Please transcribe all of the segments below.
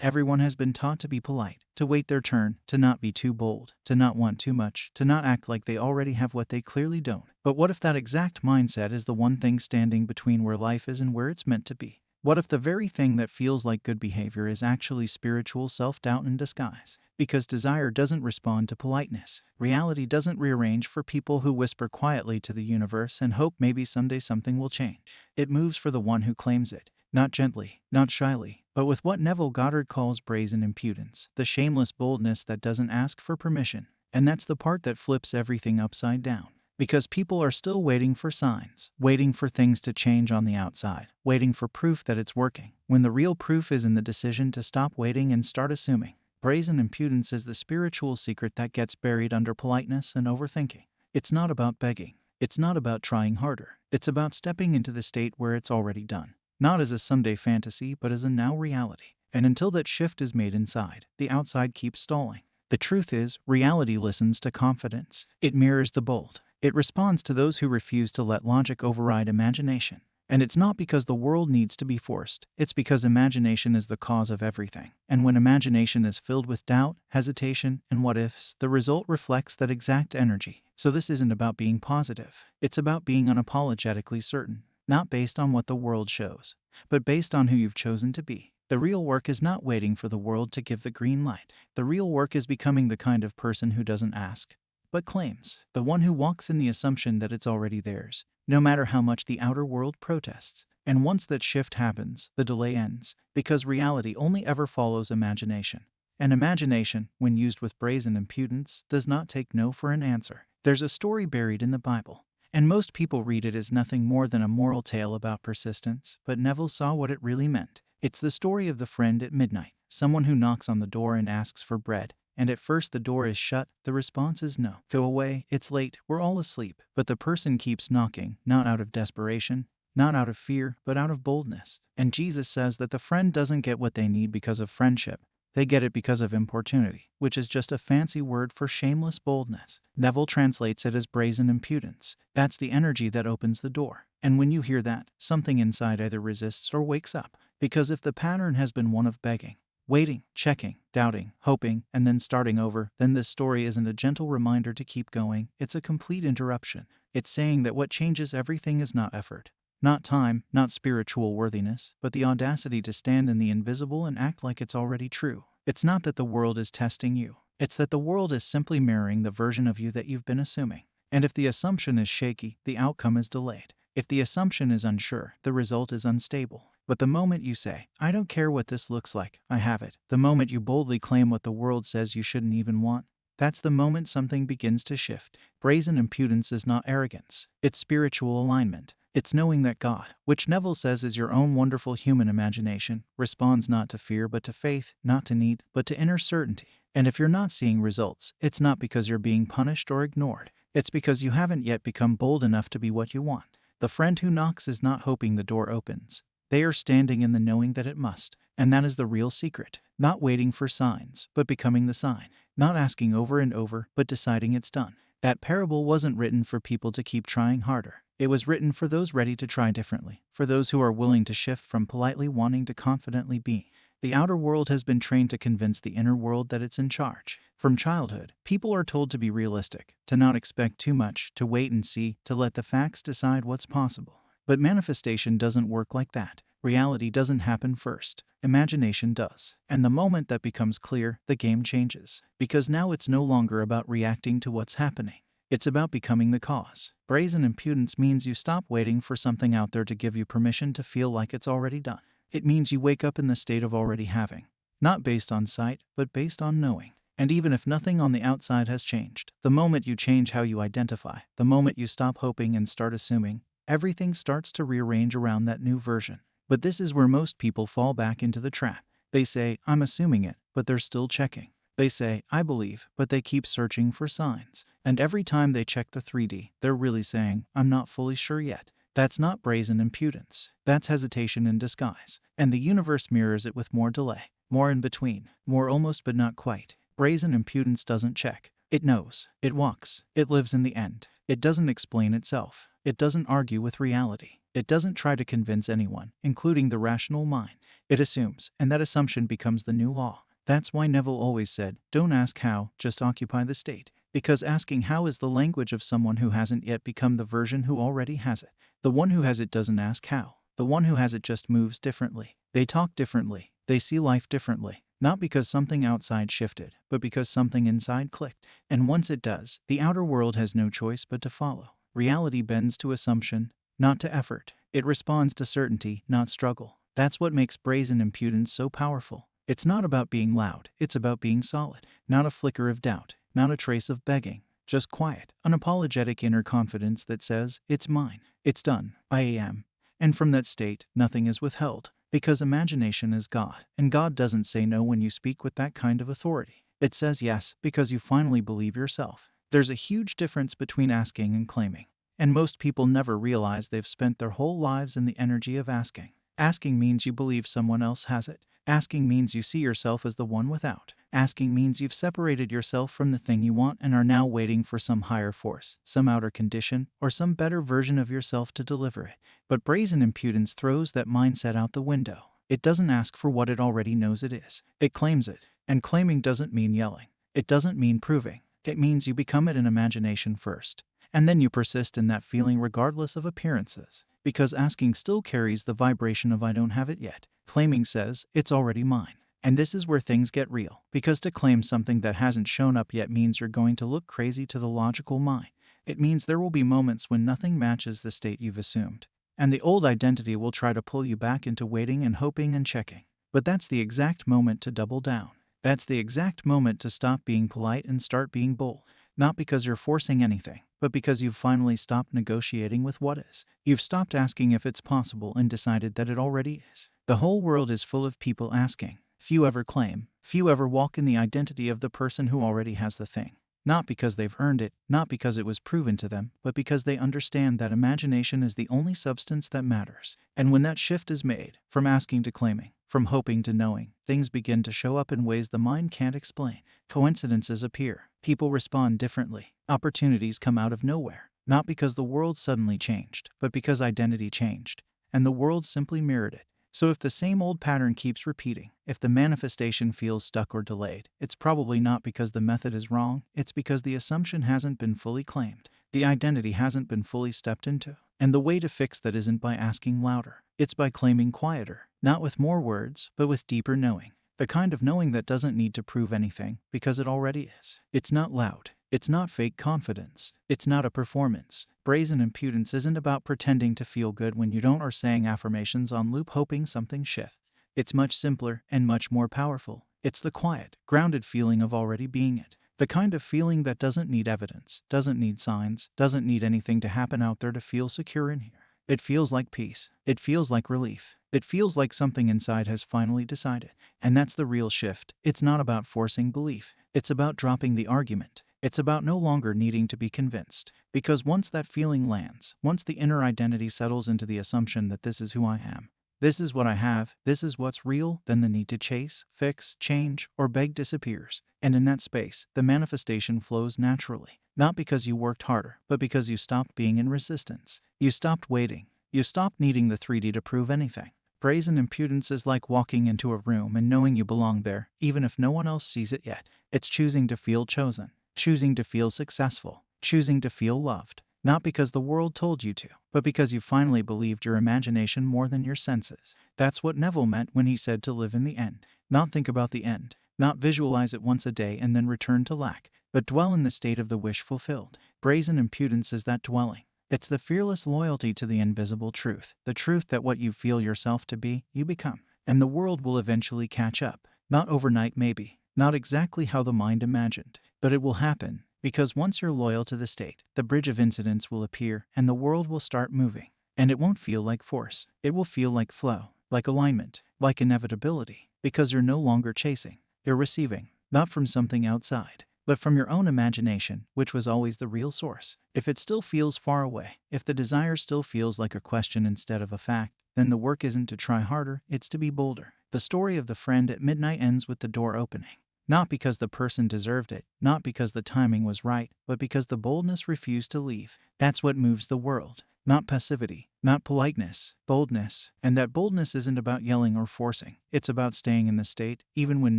Everyone has been taught to be polite, to wait their turn, to not be too bold, to not want too much, to not act like they already have what they clearly don't. But what if that exact mindset is the one thing standing between where life is and where it's meant to be? What if the very thing that feels like good behavior is actually spiritual self-doubt in disguise? Because desire doesn't respond to politeness. Reality doesn't rearrange for people who whisper quietly to the universe and hope maybe someday something will change. It moves for the one who claims it. Not gently, not shyly, but with what Neville Goddard calls brazen impudence, the shameless boldness that doesn't ask for permission. And that's the part that flips everything upside down. Because people are still waiting for signs, waiting for things to change on the outside, waiting for proof that it's working, when the real proof is in the decision to stop waiting and start assuming. Brazen impudence is the spiritual secret that gets buried under politeness and overthinking. It's not about begging. It's not about trying harder. It's about stepping into the state where it's already done. Not as a someday fantasy, but as a now reality. And until that shift is made inside, the outside keeps stalling. The truth is, reality listens to confidence. It mirrors the bold. It responds to those who refuse to let logic override imagination. And it's not because the world needs to be forced. It's because imagination is the cause of everything. And when imagination is filled with doubt, hesitation, and what-ifs, the result reflects that exact energy. So this isn't about being positive. It's about being unapologetically certain. Not based on what the world shows, but based on who you've chosen to be. The real work is not waiting for the world to give the green light. The real work is becoming the kind of person who doesn't ask, but claims. The one who walks in the assumption that it's already theirs, no matter how much the outer world protests. And once that shift happens, the delay ends, because reality only ever follows imagination. And imagination, when used with brazen impudence, does not take no for an answer. There's a story buried in the Bible. And most people read it as nothing more than a moral tale about persistence, but Neville saw what it really meant. It's the story of the friend at midnight, someone who knocks on the door and asks for bread, and at first the door is shut, the response is no. Go away, it's late, we're all asleep. But the person keeps knocking, not out of desperation, not out of fear, but out of boldness. And Jesus says that the friend doesn't get what they need because of friendship. They get it because of importunity, which is just a fancy word for shameless boldness. Neville translates it as brazen impudence. That's the energy that opens the door. And when you hear that, something inside either resists or wakes up. Because if the pattern has been one of begging, waiting, checking, doubting, hoping, and then starting over, then this story isn't a gentle reminder to keep going. It's a complete interruption. It's saying that what changes everything is not effort, not time, not spiritual worthiness, but the audacity to stand in the invisible and act like it's already true. It's not that the world is testing you. It's that the world is simply mirroring the version of you that you've been assuming. And if the assumption is shaky, the outcome is delayed. If the assumption is unsure, the result is unstable. But the moment you say, I don't care what this looks like, I have it, the moment you boldly claim what the world says you shouldn't even want, that's the moment something begins to shift. Brazen impudence is not arrogance. It's spiritual alignment. It's knowing that God, which Neville says is your own wonderful human imagination, responds not to fear but to faith, not to need, but to inner certainty. And if you're not seeing results, it's not because you're being punished or ignored. It's because you haven't yet become bold enough to be what you want. The friend who knocks is not hoping the door opens. They are standing in the knowing that it must. And that is the real secret. Not waiting for signs, but becoming the sign. Not asking over and over, but deciding it's done. That parable wasn't written for people to keep trying harder. It was written for those ready to try differently, for those who are willing to shift from politely wanting to confidently be. The outer world has been trained to convince the inner world that it's in charge. From childhood, people are told to be realistic, to not expect too much, to wait and see, to let the facts decide what's possible. But manifestation doesn't work like that. Reality doesn't happen first. Imagination does. And the moment that becomes clear, the game changes. Because now it's no longer about reacting to what's happening. It's about becoming the cause. Brazen impudence means you stop waiting for something out there to give you permission to feel like it's already done. It means you wake up in the state of already having. Not based on sight, but based on knowing. And even if nothing on the outside has changed, the moment you change how you identify, the moment you stop hoping and start assuming, everything starts to rearrange around that new version. But this is where most people fall back into the trap. They say, I'm assuming it, but they're still checking. They say, I believe, but they keep searching for signs. And every time they check the 3D, they're really saying, I'm not fully sure yet. That's not brazen impudence. That's hesitation in disguise. And the universe mirrors it with more delay, more in between, more almost but not quite. Brazen impudence doesn't check. It knows. It walks. It lives in the end. It doesn't explain itself. It doesn't argue with reality. It doesn't try to convince anyone, including the rational mind. It assumes, and that assumption becomes the new law. That's why Neville always said, don't ask how, just occupy the state. Because asking how is the language of someone who hasn't yet become the version who already has it. The one who has it doesn't ask how. The one who has it just moves differently. They talk differently. They see life differently. Not because something outside shifted, but because something inside clicked. And once it does, the outer world has no choice but to follow. Reality bends to assumption, not to effort. It responds to certainty, not struggle. That's what makes brazen impudence so powerful. It's not about being loud, it's about being solid. Not a flicker of doubt, not a trace of begging. Just quiet, unapologetic inner confidence that says, it's mine, it's done, I am. And from that state, nothing is withheld. Because imagination is God, and God doesn't say no when you speak with that kind of authority. It says yes, because you finally believe yourself. There's a huge difference between asking and claiming. And most people never realize they've spent their whole lives in the energy of asking. Asking means you believe someone else has it. Asking means you see yourself as the one without. Asking means you've separated yourself from the thing you want and are now waiting for some higher force, some outer condition, or some better version of yourself to deliver it. But brazen impudence throws that mindset out the window. It doesn't ask for what it already knows it is. It claims it. And claiming doesn't mean yelling. It doesn't mean proving. It means you become it in imagination first. And then you persist in that feeling regardless of appearances. Because asking still carries the vibration of I don't have it yet. Claiming says, it's already mine. And this is where things get real. Because to claim something that hasn't shown up yet means you're going to look crazy to the logical mind. It means there will be moments when nothing matches the state you've assumed. And the old identity will try to pull you back into waiting and hoping and checking. But that's the exact moment to double down. That's the exact moment to stop being polite and start being bold. Not because you're forcing anything, but because you've finally stopped negotiating with what is. You've stopped asking if it's possible and decided that it already is. The whole world is full of people asking. Few ever claim. Few ever walk in the identity of the person who already has the thing. Not because they've earned it, not because it was proven to them, but because they understand that imagination is the only substance that matters. And when that shift is made, from asking to claiming, from hoping to knowing, things begin to show up in ways the mind can't explain. Coincidences appear. People respond differently. Opportunities come out of nowhere. Not because the world suddenly changed, but because identity changed. And the world simply mirrored it. So if the same old pattern keeps repeating, if the manifestation feels stuck or delayed, it's probably not because the method is wrong, it's because the assumption hasn't been fully claimed. The identity hasn't been fully stepped into. And the way to fix that isn't by asking louder. It's by claiming quieter, not with more words, but with deeper knowing. The kind of knowing that doesn't need to prove anything, because it already is. It's not loud. It's not fake confidence. It's not a performance. Brazen impudence isn't about pretending to feel good when you don't or saying affirmations on loop hoping something shifts. It's much simpler and much more powerful. It's the quiet, grounded feeling of already being it. The kind of feeling that doesn't need evidence, doesn't need signs, doesn't need anything to happen out there to feel secure in here. It feels like peace. It feels like relief. It feels like something inside has finally decided. And that's the real shift. It's not about forcing belief. It's about dropping the argument. It's about no longer needing to be convinced. Because once that feeling lands, once the inner identity settles into the assumption that this is who I am, this is what I have, this is what's real, then the need to chase, fix, change, or beg disappears. And in that space, the manifestation flows naturally. Not because you worked harder, but because you stopped being in resistance. You stopped waiting. You stopped needing the 3D to prove anything. Brazen impudence is like walking into a room and knowing you belong there, even if no one else sees it yet. It's choosing to feel chosen. Choosing to feel successful, choosing to feel loved, not because the world told you to, but because you finally believed your imagination more than your senses. That's what Neville meant when he said to live in the end. Not think about the end, not visualize it once a day and then return to lack, but dwell in the state of the wish fulfilled. Brazen impudence is that dwelling. It's the fearless loyalty to the invisible truth, the truth that what you feel yourself to be, you become. And the world will eventually catch up. Not overnight maybe, not exactly how the mind imagined. But it will happen, because once you're loyal to the state, the bridge of incidents will appear and the world will start moving. And it won't feel like force. It will feel like flow, like alignment, like inevitability, because you're no longer chasing. You're receiving, not from something outside, but from your own imagination, which was always the real source. If it still feels far away, if the desire still feels like a question instead of a fact, then the work isn't to try harder, it's to be bolder. The story of the friend at midnight ends with the door opening. Not because the person deserved it, not because the timing was right, but because the boldness refused to leave. That's what moves the world. not passivity, not politeness, boldness. And that boldness isn't about yelling or forcing. It's about staying in the state, even when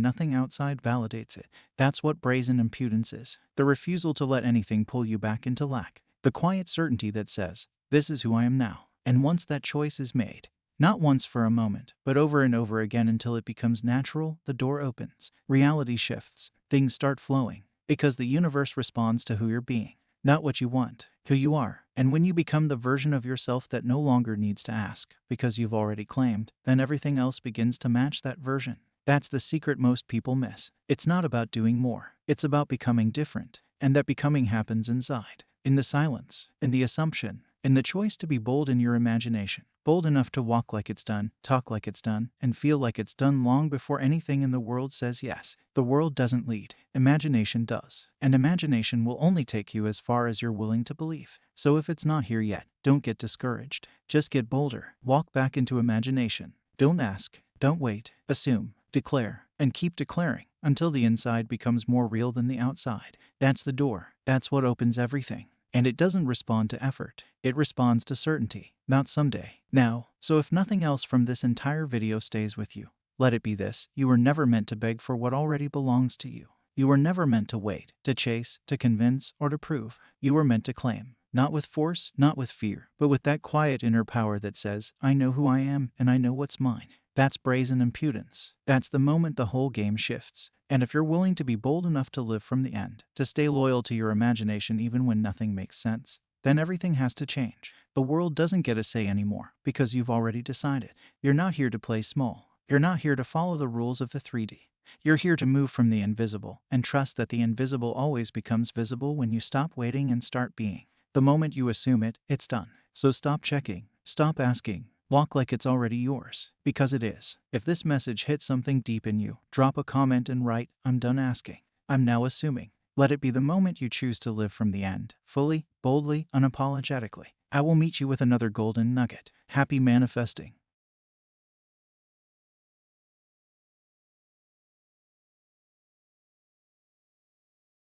nothing outside validates it. That's what brazen impudence is. The refusal to let anything pull you back into lack. The quiet certainty that says, this is who I am now. And once that choice is made, not once for a moment, but over and over again until it becomes natural, the door opens. Reality shifts. Things start flowing. Because the universe responds to who you're being. Not what you want, who you are. And when you become the version of yourself that no longer needs to ask, because you've already claimed, then everything else begins to match that version. That's the secret most people miss. It's not about doing more. It's about becoming different. And that becoming happens inside. In the silence, in the assumption, in the choice to be bold in your imagination. Bold enough to walk like it's done, talk like it's done, and feel like it's done long before anything in the world says yes. The world doesn't lead. Imagination does. And imagination will only take you as far as you're willing to believe. So if it's not here yet, don't get discouraged. Just get bolder. Walk back into imagination. Don't ask. Don't wait. Assume. Declare. And keep declaring until the inside becomes more real than the outside. That's the door. That's what opens everything. And it doesn't respond to effort. It responds to certainty. Not someday. Now. So if nothing else from this entire video stays with you, let it be this: you were never meant to beg for what already belongs to you. You were never meant to wait, to chase, to convince, or to prove. You were meant to claim. Not with force, not with fear, but with that quiet inner power that says, I know who I am and I know what's mine. That's brazen impudence. That's the moment the whole game shifts. And if you're willing to be bold enough to live from the end, to stay loyal to your imagination even when nothing makes sense, then everything has to change. The world doesn't get a say anymore because you've already decided. You're not here to play small. You're not here to follow the rules of the 3D. You're here to move from the invisible and trust that the invisible always becomes visible when you stop waiting and start being. The moment you assume it, it's done. So stop checking. Stop asking. Walk like it's already yours, because it is. If this message hit something deep in you, drop a comment and write, I'm done asking. I'm now assuming. Let it be the moment you choose to live from the end, fully, boldly, unapologetically. I will meet you with another golden nugget. Happy manifesting.